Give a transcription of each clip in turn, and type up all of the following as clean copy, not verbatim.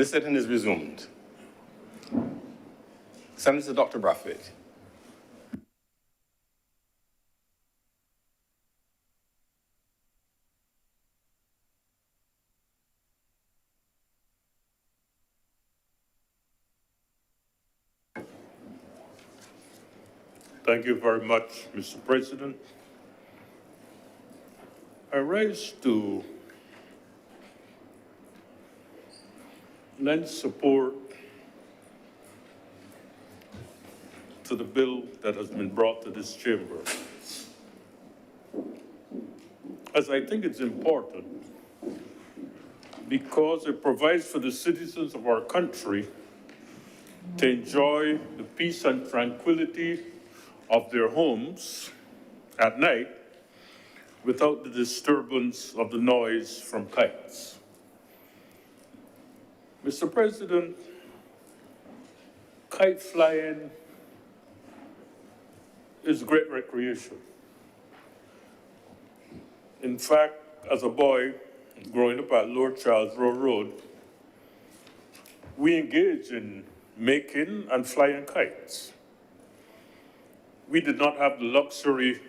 The sitting is resumed. Senator Dr. Brathwaite. Thank you very much, Mr. President. I rise to lend support to the bill that has been brought to this chamber, as I think it's important because it provides for the citizens of our country to enjoy the peace and tranquility of their homes at night without the disturbance of the noise from kites. Mr. President, kite flying is great recreation. In fact, as a boy, growing up at Lord Charles Road, we engaged in making and flying kites. We did not have the luxury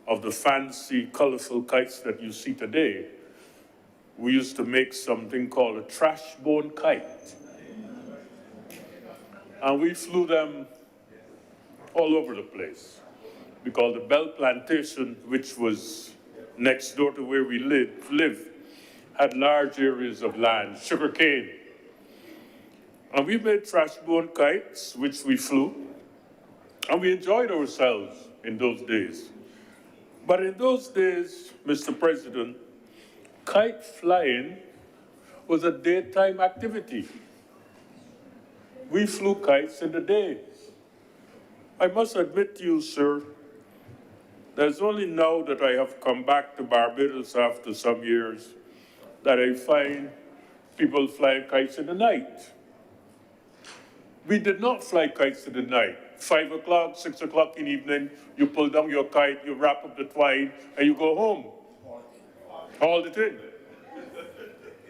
of the fancy, colorful kites that you see today. We used to make something called a trash bone kite. And we flew them all over the place. Because the Bell Plantation, which was next door to where we lived, had large areas of land, sugarcane. And we made trash bone kites, which we flew, and we enjoyed ourselves in those days. But in those days, Mr. President, kite flying was a daytime activity. We flew kites in the day. I must admit to you, sir, that it's only now that I have come back to Barbados after some years that I find people flying kites in the night. We did not fly kites in the night. 5 o'clock, 6 o'clock in the evening, you pull down your kite, you wrap up the twine, and you go home. Haul it in.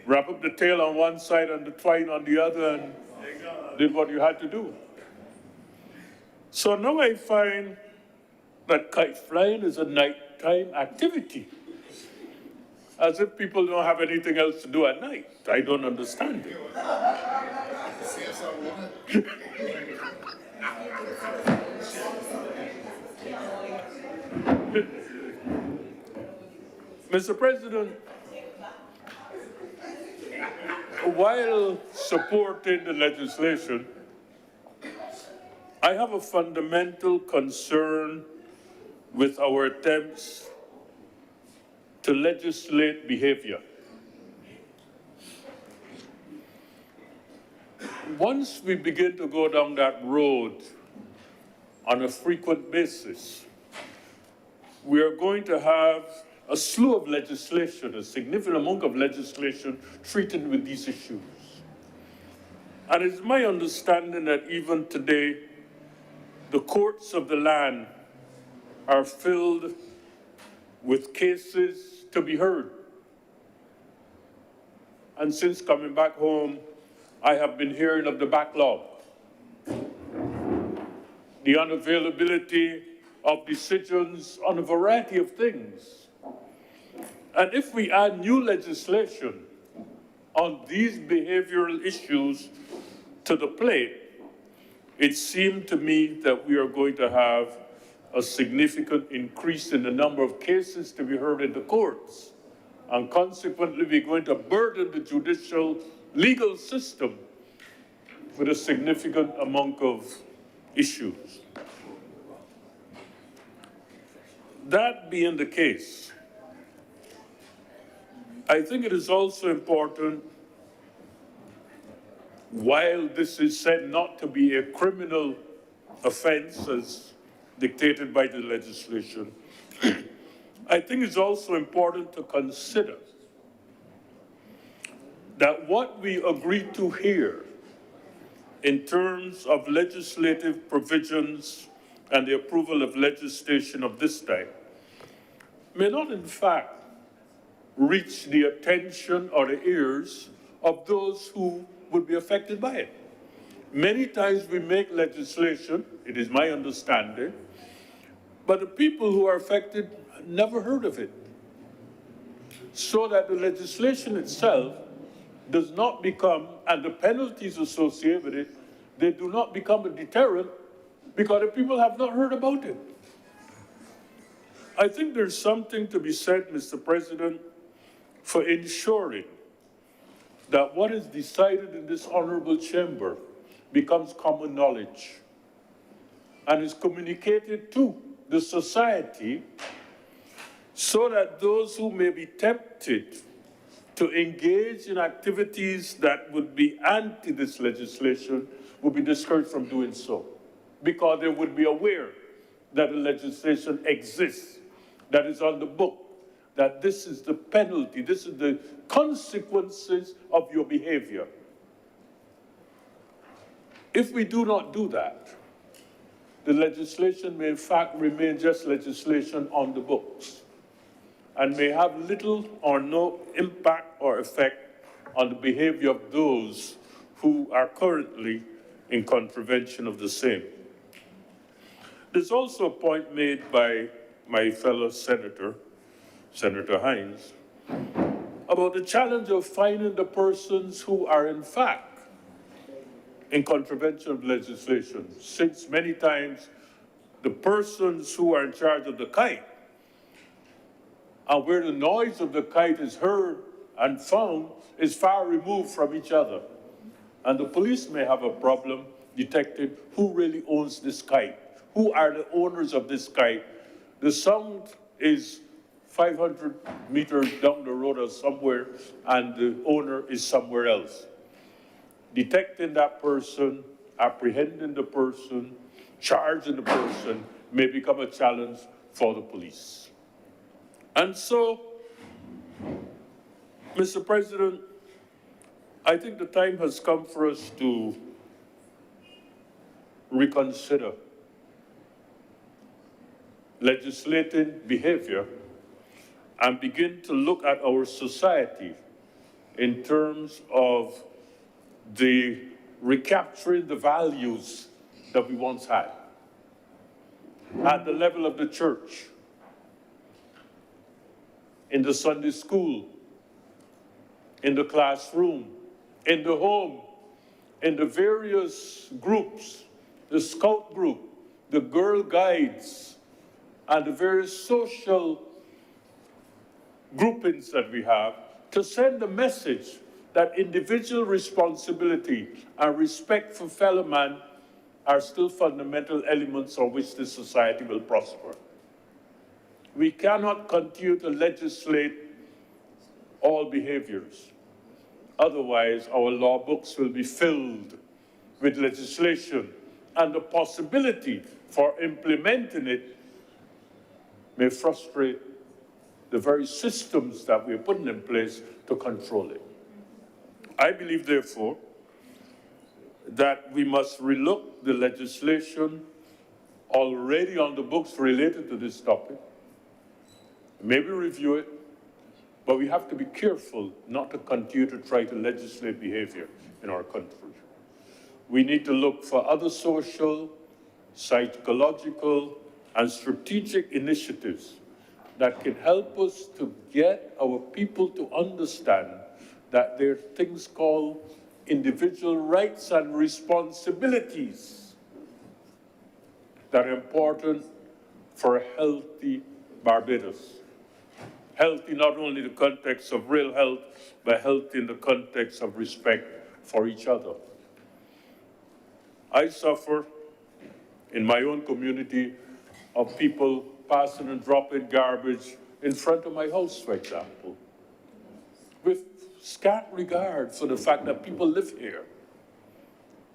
Wrap up the tail on one side and the twine on the other, and did what you had to do. So now I find that kite flying is a nighttime activity. As if people don't have anything else to do at night. I don't understand it. Mr. President, while supporting the legislation, I have a fundamental concern with our attempts to legislate behavior. Once we begin to go down that road on a frequent basis, we are going to have a slew of legislation, a significant amount of legislation treated with these issues. And it's my understanding that even today, the courts of the land are filled with cases to be heard. And since coming back home, I have been hearing of the backlog, the unavailability of decisions on a variety of things. And if we add new legislation on these behavioral issues to the plate, it seemed to me that we are going to have a significant increase in the number of cases to be heard in the courts. And consequently, we're going to burden the judicial legal system with a significant amount of issues. That being the case, I think it is also important, while this is said not to be a criminal offense as dictated by the legislation, I think it's also important to consider that what we agree to here in terms of legislative provisions and the approval of legislation of this type may not in fact reach the attention or the ears of those who would be affected by it. Many times we make legislation, it is my understanding, but the people who are affected never heard of it. So that the legislation itself does not become, and the penalties associated with it, they do not become a deterrent because the people have not heard about it. I think there's something to be said, Mr. President, for ensuring that what is decided in this honorable chamber becomes common knowledge and is communicated to the society so that those who may be tempted to engage in activities that would be anti this legislation would be discouraged from doing so, because they would be aware that the legislation exists, that is on the book, that this is the penalty, this is the consequences of your behavior. If we do not do that, the legislation may in fact remain just legislation on the books and may have little or no impact or effect on the behavior of those who are currently in contravention of the same. There's also a point made by my fellow senator, Senator Hines, about the challenge of finding the persons who are in fact in contravention of legislation, since many times the persons who are in charge of the kite and where the noise of the kite is heard and found is far removed from each other. And the police may have a problem detecting who really owns this kite, who are the owners of this kite. The sound is 500 meters down the road or somewhere, and the owner is somewhere else. Detecting that person, apprehending the person, charging the person may become a challenge for the police. And so, Mr. President, I think the time has come for us to reconsider legislating behavior and begin to look at our society in terms of the recapturing the values that we once had at the level of the church, in the Sunday school, in the classroom, in the home, in the various groups, the Scout group, the Girl Guides, and the various social groupings that we have, to send a message that individual responsibility and respect for fellow man are still fundamental elements on which this society will prosper. We cannot continue to legislate all behaviors. Otherwise, our law books will be filled with legislation, and the possibility for implementing it may frustrate the very systems that we're putting in place to control it. I believe, therefore, that we must relook the legislation already on the books related to this topic, maybe review it, but we have to be careful not to continue to try to legislate behavior in our country. We need to look for other social, psychological, and strategic initiatives that can help us to get our people to understand that there are things called individual rights and responsibilities that are important for a healthy Barbados. Healthy not only in the context of real health, but healthy in the context of respect for each other. I suffer in my own community of people passing and dropping garbage in front of my house, for example, with scant regard for the fact that people live here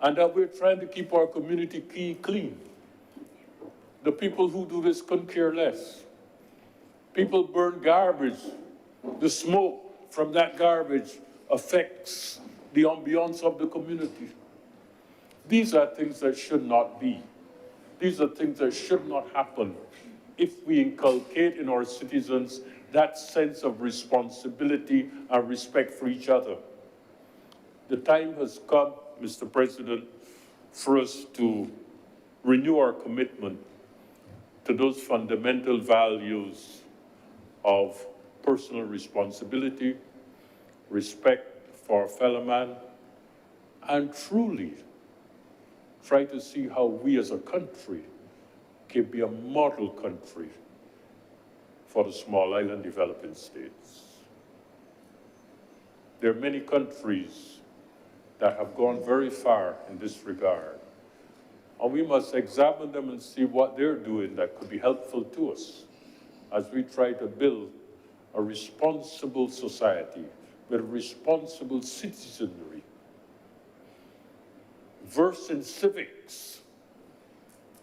and that we're trying to keep our community clean. The people who do this couldn't care less. People burn garbage. The smoke from that garbage affects the ambiance of the community. These are things that should not be. These are things that should not happen if we inculcate in our citizens that sense of responsibility and respect for each other. the time has come, Mr. President, for us to renew our commitment to those fundamental values of personal responsibility, respect for our fellow man, and truly try to see how we as a country can be a model country for the small island developing states. There are many countries that have gone very far in this regard, and we must examine them and see what they're doing that could be helpful to us as we try to build a responsible society with responsible citizenry, versed in civics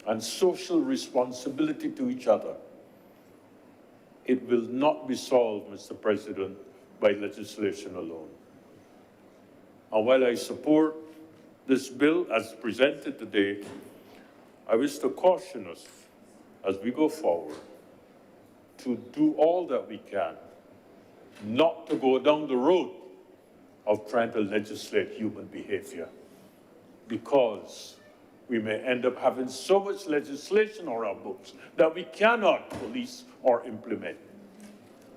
and social responsibility to each other. It will not be solved, Mr. President, by legislation alone. And while I support this bill as presented today, I wish to caution us as we go forward to do all that we can not to go down the road of trying to legislate human behavior, because we may end up having so much legislation on our books that we cannot police or implement.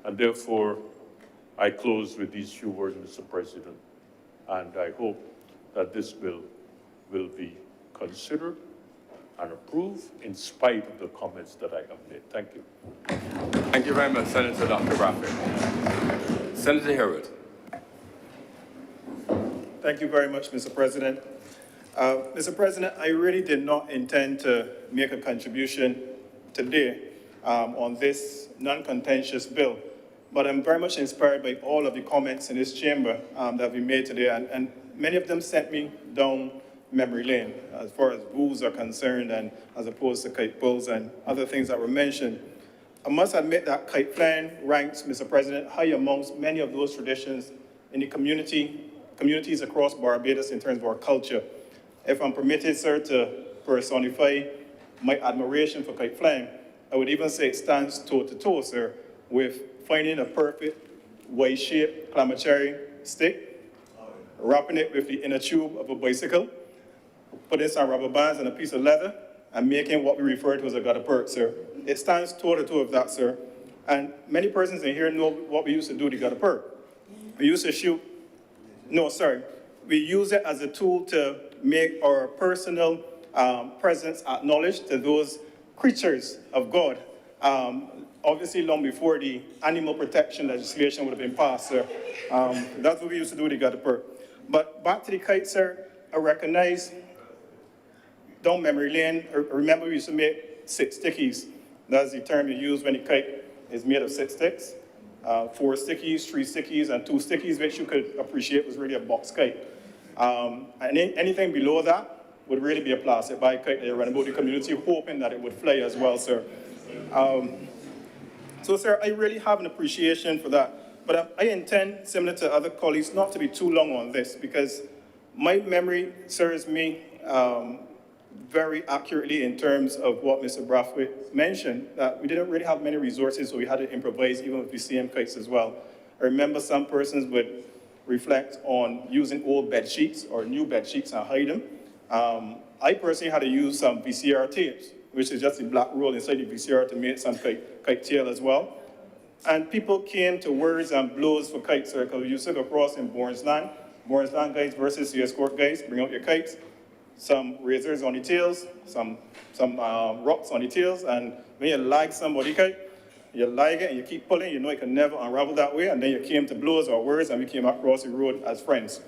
And therefore, I close with these few words, Mr. President, and I hope that this bill will be considered and approved in spite of the comments that I have made. Thank you. Thank you very much, Senator Dr. Bradford. Senator Herod. Thank you very much, Mr. President. Mr. President, I really did not intend to make a contribution today on this non-contentious bill, but I'm very much inspired by all of the comments in this chamber that we made today, and many of them sent me down memory lane as far as rules are concerned, and as opposed to kite pulls and other things that were mentioned. I must admit that kite flying ranks, Mr. President, high amongst many of those traditions in the communities across Barbados in terms of our culture. If I'm permitted, sir, to personify my admiration for kite flying, I would even say it stands toe-to-toe, sir, with finding a perfect Y-shaped clamachari stick, wrapping it with the inner tube of a bicycle, putting some rubber bands and a piece of leather, and making what we refer to as a gutter perk, sir. It stands toe-to-toe with that, sir. And many persons in here know what we used to do to gutter perk. We used to shoot, we use it as a tool to make our personal presence acknowledged to those creatures of God. Obviously, long before the animal protection legislation would have been passed, sir. That's what we used to do to gutter perk. But back to the kite, sir, I recognize down memory lane, remember we used to make 6 stickies. That's the term you use when the kite is made of 6 sticks. 4 stickies, 3 stickies, and 2 stickies, which you could appreciate was really a box kite. And anything below that would really be a plastic bag kite that you run about the community, hoping that it would fly as well, sir. So, sir, I really have an appreciation for that. But I intend, similar to other colleagues, not to be too long on this, because my memory serves me very accurately in terms of what Mr. Brathwaite mentioned, that we didn't really have many resources, so we had to improvise even with the CM kites as well. I remember some persons would reflect on using old bed sheets or new bed sheets and hide them. I personally had to use some VCR tapes, which is just a black roll inside the VCR to make some kite tail as well. And people came to words and blows for kites, sir, because we used to go across in Bornsland guys versus the escort guys, bring out your kites, some razors on the tails, some rocks on the tails, and when you like somebody kite, you like it and you keep pulling, you know it can never unravel that way, and then you came to blows or words and we came across the road as friends.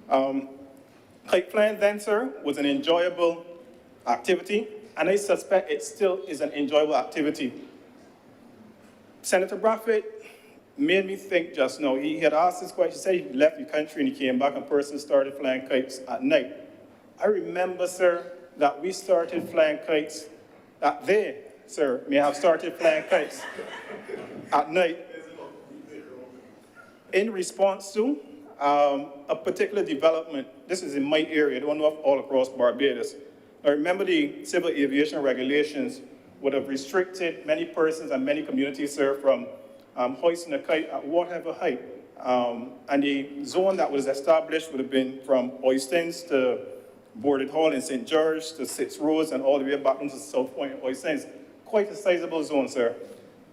Kite flying then, sir, was an enjoyable activity, and I suspect it still is an enjoyable activity. Senator Brathwaite made me think just now. He had asked this question, he said he left the country and he came back and person started flying kites at night. I remember, sir, that we started flying kites, that they, sir, may have started flying kites at night in response to a particular development. This is in my area, I don't know if all across Barbados. I remember the civil aviation regulations would have restricted many persons and many communities, sir, from hoisting a kite at whatever height And the zone that was established would have been from Oistins to Boarded Hall in St. George to Six Roads and all the way back into South Point in Oistins. Quite a sizable zone, sir.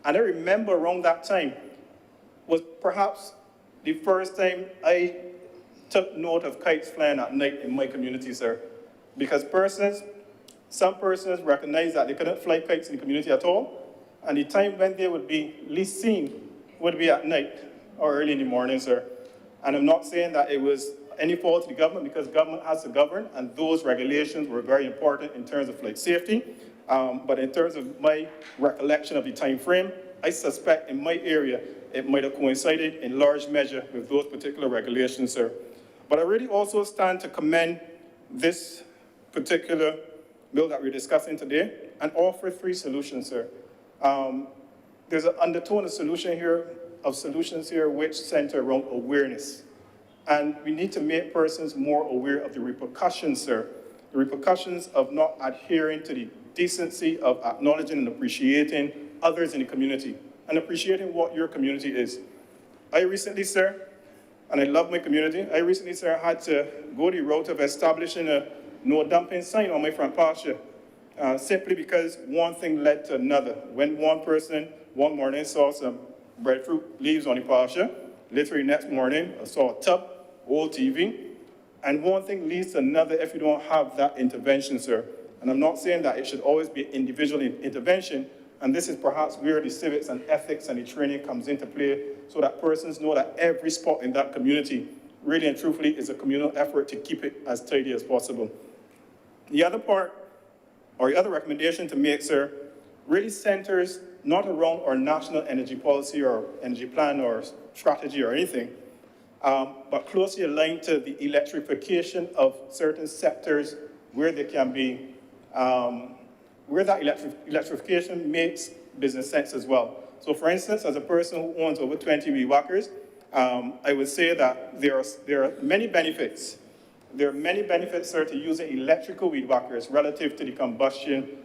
And I remember around that time was perhaps the first time I took note of kites flying at night in my community, sir. Because some persons recognized that they couldn't fly kites in the community at all, and the time when they would be least seen would be at night or early in the morning, sir. And I'm not saying that it was any fault of the government, because government has to govern, and those regulations were very important in terms of flight safety. But in terms of my recollection of the time frame, I suspect in my area, it might have coincided in large measure with those particular regulations, sir. But I really also stand to commend this particular bill that we're discussing today and offer 3 solutions, sir. There's an undertone of solutions here which center around awareness. And we need to make persons more aware of the repercussions, sir. The repercussions of not adhering to the decency of acknowledging and appreciating others in the community and appreciating what your community is. I recently, sir, and I love my community, sir, had to go the route of establishing a no dumping sign on my front pasture, simply because one thing led to another. When one person one morning saw some breadfruit leaves on the pasture, literally next morning I saw a tub, old TV, and one thing leads to another if you don't have that intervention, sir. And I'm not saying that it should always be individual intervention, and this is perhaps where the civics and ethics and the training comes into play, so that persons know that every spot in that community really and truthfully is a communal effort to keep it as tidy as possible. The other part, or the other recommendation to make, sir, really centers not around our national energy policy or energy plan or strategy or anything, but closely aligned to the electrification of certain sectors where they can be, where that electrification makes business sense as well. So for instance, as a person who owns over 20 weed whackers, I would say that there are many benefits. There are many benefits, sir, to using electrical weed whackers relative to the combustion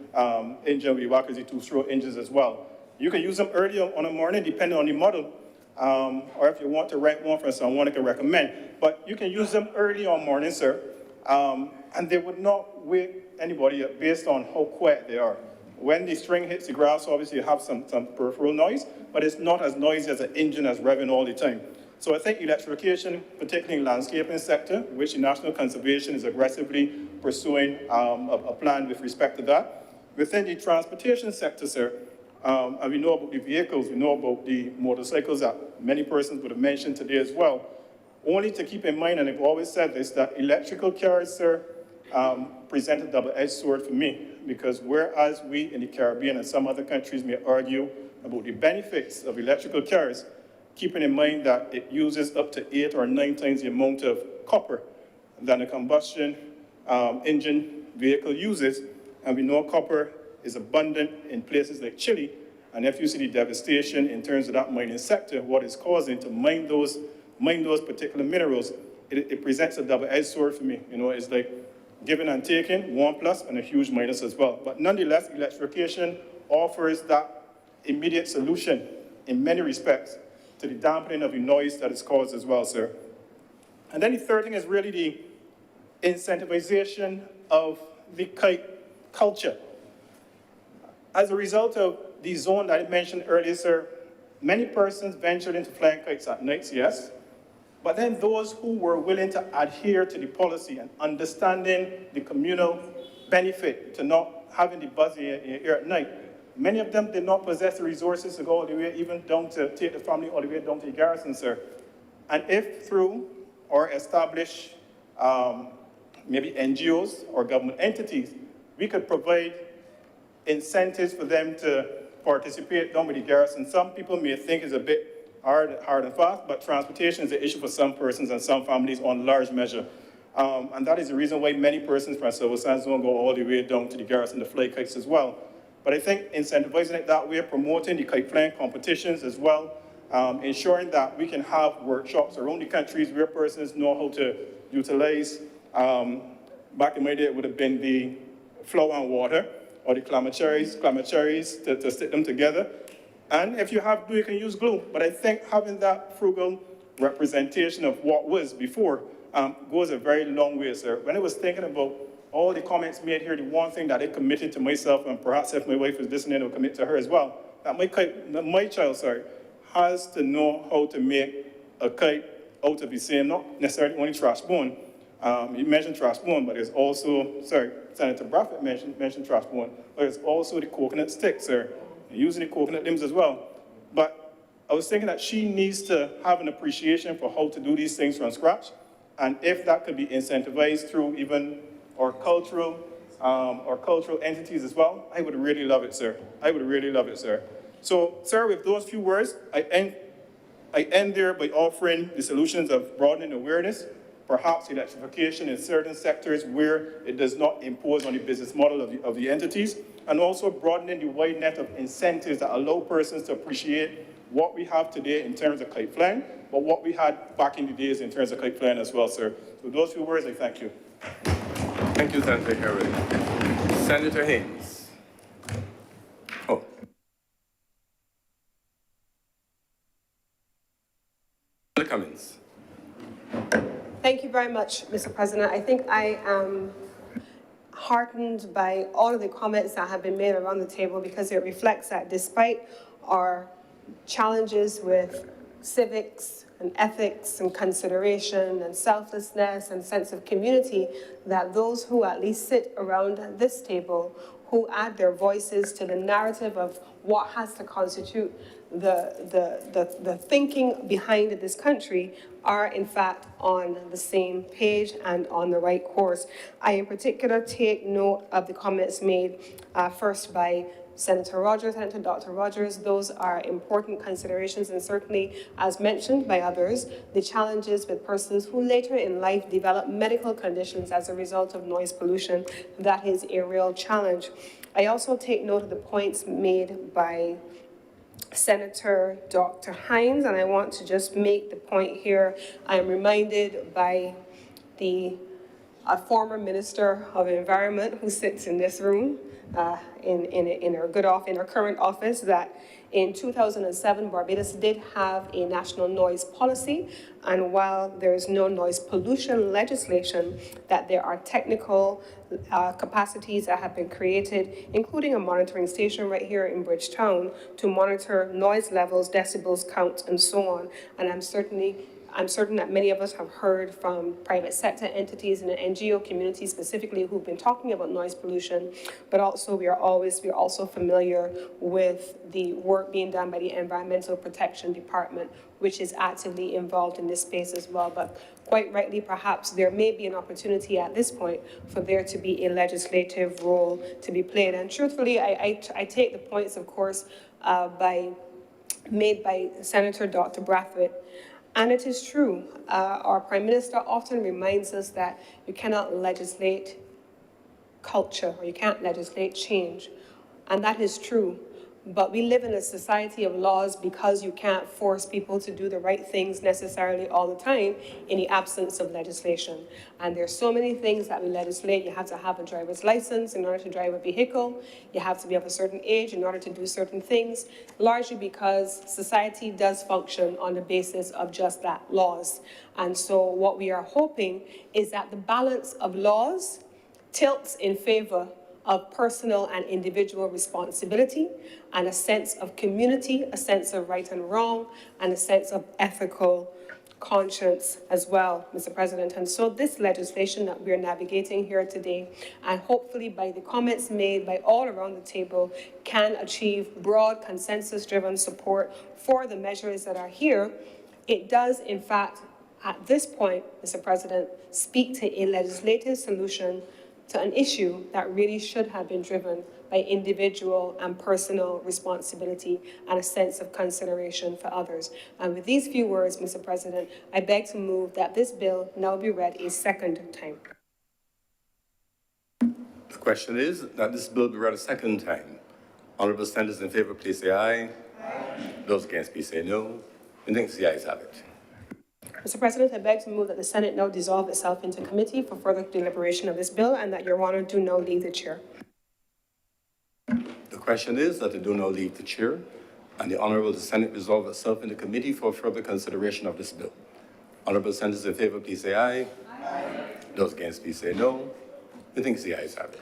engine weed whackers, the 2-stroke engines as well. You can use them early on a morning, depending on the model, or if you want to rent one from someone, I can recommend. But you can use them early on morning, sir, and they would not wake anybody up based on how quiet they are. When the string hits the grass, obviously you have some peripheral noise, but it's not as noisy as an engine that's revving all the time. So I think electrification, particularly in the landscaping sector, which the National Conservation is aggressively pursuing a plan with respect to that. Within the transportation sector, sir, and we know about the vehicles, we know about the motorcycles that many persons would have mentioned today as well. Only to keep in mind, and I've always said this, that electrical cars, sir, present a double-edged sword for me, because whereas we in the Caribbean and some other countries may argue about the benefits of electrical cars, keeping in mind that it uses up to 8 or 9 times the amount of copper than a combustion engine vehicle uses, and we know copper is abundant in places like Chile, and if you see the devastation in terms of that mining sector, what it's causing to mine those particular minerals, it presents a double-edged sword for me. You know, it's like giving and taking, one plus and a huge minus as well. But nonetheless, electrification offers that immediate solution in many respects to the dampening of the noise that is caused as well, sir. And then the third thing is really the incentivization of the kite culture. As a result of the zone that I mentioned earlier, sir, many persons ventured into flying kites at nights, yes, but then those who were willing to adhere to the policy and understanding the communal benefit to not having the buzz in your ear at night, many of them did not possess the resources to go all the way, even down to take the family all the way down to the garrison, sir. And if through or establish maybe NGOs or government entities, we could provide incentives for them to participate down with the garrison. Some people may think it's a bit hard and fast, but transportation is an issue for some persons and some families on large measure. And that is the reason why many persons from Silver Sands don't go all the way down to the garrison to fly kites as well. But I think incentivizing it that way, promoting the kite flying competitions as well, ensuring that we can have workshops around the countries where persons know how to utilize, back in my day it would have been the flour and water, or the clamacheri's to stick them together. And if you have glue, you can use glue. But I think having that frugal representation of what was before goes a very long way, sir. When I was thinking about all the comments made here, the one thing that I committed to myself, and perhaps if my wife was listening, I'll commit to her as well, that my child, has to know how to make a kite out of the same, not necessarily only trash bone. You mentioned trash bone, but there's also, Senator Bradford mentioned trash bone, but there's also the coconut stick, sir, using the coconut limbs as well. But I was thinking that she needs to have an appreciation for how to do these things from scratch, and if that could be incentivized through even our cultural entities as well, I would really love it, sir. I would really love it, sir. So, sir, with those few words, I end there by offering the solutions of broadening awareness, perhaps electrification in certain sectors where it does not impose on the business model of the entities, and also broadening the wide net of incentives that allow persons to appreciate what we have today in terms of kite flying, but what we had back in the days in terms of kite flying as well, sir. So those few words, I thank you. Thank you, Senator Herod. Senator Haynes. Oh. Senator Cummins. Thank you very much, Mr. President. I think I am heartened by all of the comments that have been made around the table, because it reflects that despite our challenges with civics and ethics and consideration and selflessness and sense of community, that those who at least sit around this table, who add their voices to the narrative of what has to constitute the thinking behind this country, are in fact on the same page and on the right course. I in particular take note of the comments made first by Senator Dr. Rogers. Those are important considerations, and certainly, as mentioned by others, the challenges with persons who later in life develop medical conditions as a result of noise pollution. That is a real challenge. I also take note of the points made by Senator Dr. Hines, and I want to just make the point here. I am reminded by a former Minister of Environment who sits in this room, in her current office, that in 2007, Barbados did have a national noise policy, and while there is no noise pollution legislation, that there are technical capacities that have been created, including a monitoring station right here in Bridgetown to monitor noise levels, decibels, counts, and so on. And I'm certain that many of us have heard from private sector entities and the NGO community specifically who've been talking about noise pollution, but also we are also familiar with the work being done by the Environmental Protection Department, which is actively involved in this space as well. But quite rightly, perhaps there may be an opportunity at this point for there to be a legislative role to be played. And truthfully, I take the points, of course, made by Senator Dr. Bradford. And it is true, our Prime Minister often reminds us that you cannot legislate culture, or you can't legislate change. And that is true. But we live in a society of laws because you can't force people to do the right things necessarily all the time in the absence of legislation. And there's so many things that we legislate. You have to have a driver's license in order to drive a vehicle. You have to be of a certain age in order to do certain things, largely because society does function on the basis of just that, laws. And so what we are hoping is that the balance of laws tilts in favor of personal and individual responsibility, and a sense of community, a sense of right and wrong, and a sense of ethical conscience as well, Mr. President. And so this legislation that we're navigating here today, and hopefully by the comments made by all around the table, can achieve broad consensus-driven support for the measures that are here. It does, in fact, at this point, Mr. President, speak to a legislative solution to an issue that really should have been driven by individual and personal responsibility and a sense of consideration for others. And with these few words, Mr. President, I beg to move that this bill now be read a second time. The question is that this bill be read a second time. Honourable senators in favour, please say aye. Aye. Those against, please say no. And thanks, the ayes have it. Mr. President, I beg to move that the Senate now dissolve itself into committee for further deliberation of this bill, and that Your Honour do now leave the chair. The question is that I do now leave the chair. and the Honorable Senate resolve itself in the committee for further consideration of this bill. Honorable senators in favor, please say aye. Aye. Those against, please say no. The things the ayes have it.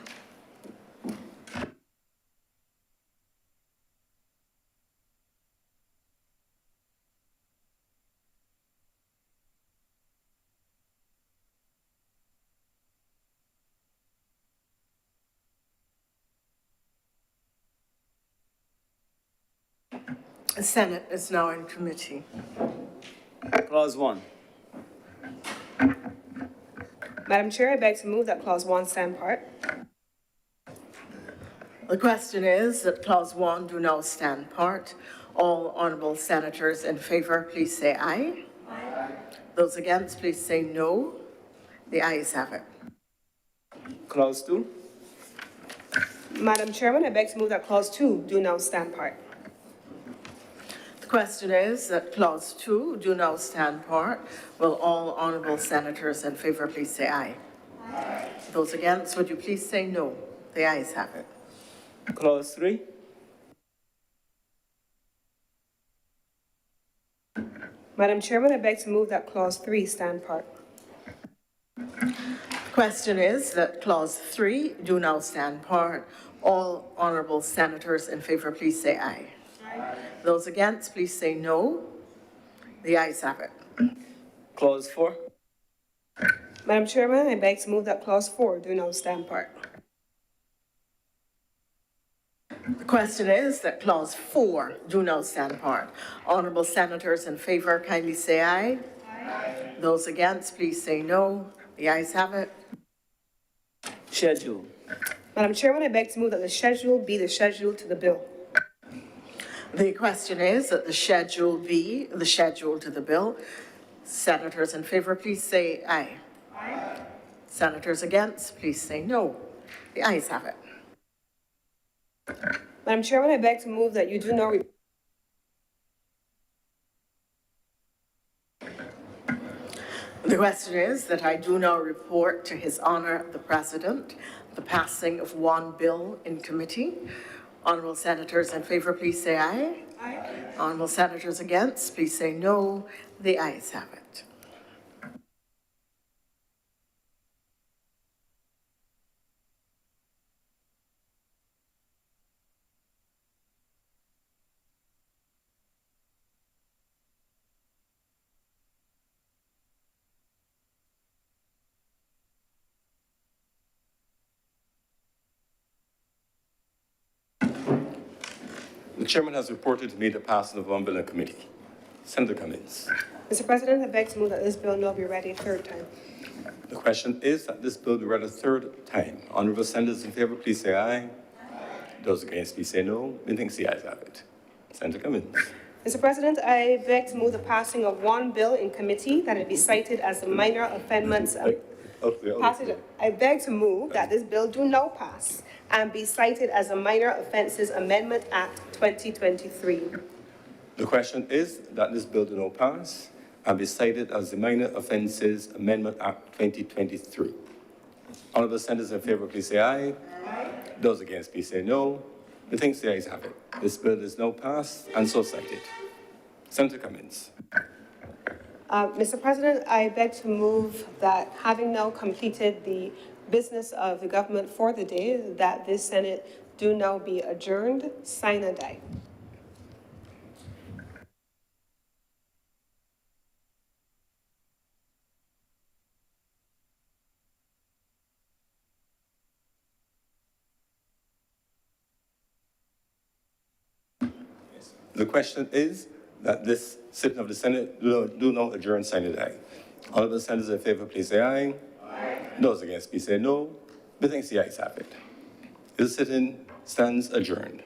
The Senate is now in committee. Clause 1. Madam Chair, I beg to move that Clause 1 stand part. The question is that Clause 1 do now stand part. All honourable senators in favour, please say aye. Aye. Those against, please say no. The ayes have it. Clause 2. Madam Chairman, I beg to move that Clause 2 do now stand part. The question is that Clause 2 do now stand part. Will all honourable senators in favour please say aye? Aye. Those against, would you please say no? The ayes have it. Clause 3. Madam Chairman, I beg to move that Clause 3 stand part. The question is that Clause 3 do now stand part. All honourable senators in favour please say aye. Aye. Those against, please say no. The ayes have it. Clause 4. Madam Chairman, I beg to move that Clause 4 do now stand part. The question is that Clause 4 do now stand part. Honourable senators in favour kindly say aye. Aye. Those against, please say no. The ayes have it. Schedule. Madam Chairman, I beg to move that the schedule be the schedule to the bill. The question is that the schedule be the schedule to the bill. Senators in favour, please say aye. Aye. Senators against, please say no. The ayes have it. Madam Chairman, I beg to move that you do not The question is that I do now report to His Honour the President the passing of one bill in committee. Honourable senators in favour, please say aye. Aye. Honourable senators against, please say no. The ayes have it. The chairman has reported to me the passing of one bill in committee. Senator Cummins. Mr. President, I beg to move that this bill now be read a third time. The question is that this bill be read a third time. Honourable senators in favour, please say aye. Aye. Those against, please say no. The things the ayes have it. Senator Cummins. Mr. President, I beg to move the passing of one bill in committee that it be cited as the minor amendments. I beg to move that this bill do now pass and be cited as a Minor Offences Amendment Act 2023. The question is that this bill do not pass and be cited as the Minor Offences Amendment Act 2023. Honourable senators in favour, please say aye. Aye. Those against, please say no. The things the ayes have it. This bill is now passed and so cited. Senator Cummins. Mr. President, I beg to move that having now completed the business of the government for the day, that this Senate do now be adjourned, sine die. The question is that this sitting of the Senate do not adjourn sine die. Honourable senators in favour, please say aye. Aye. Those against, please say no. The things the ayes have it. This sitting stands adjourned.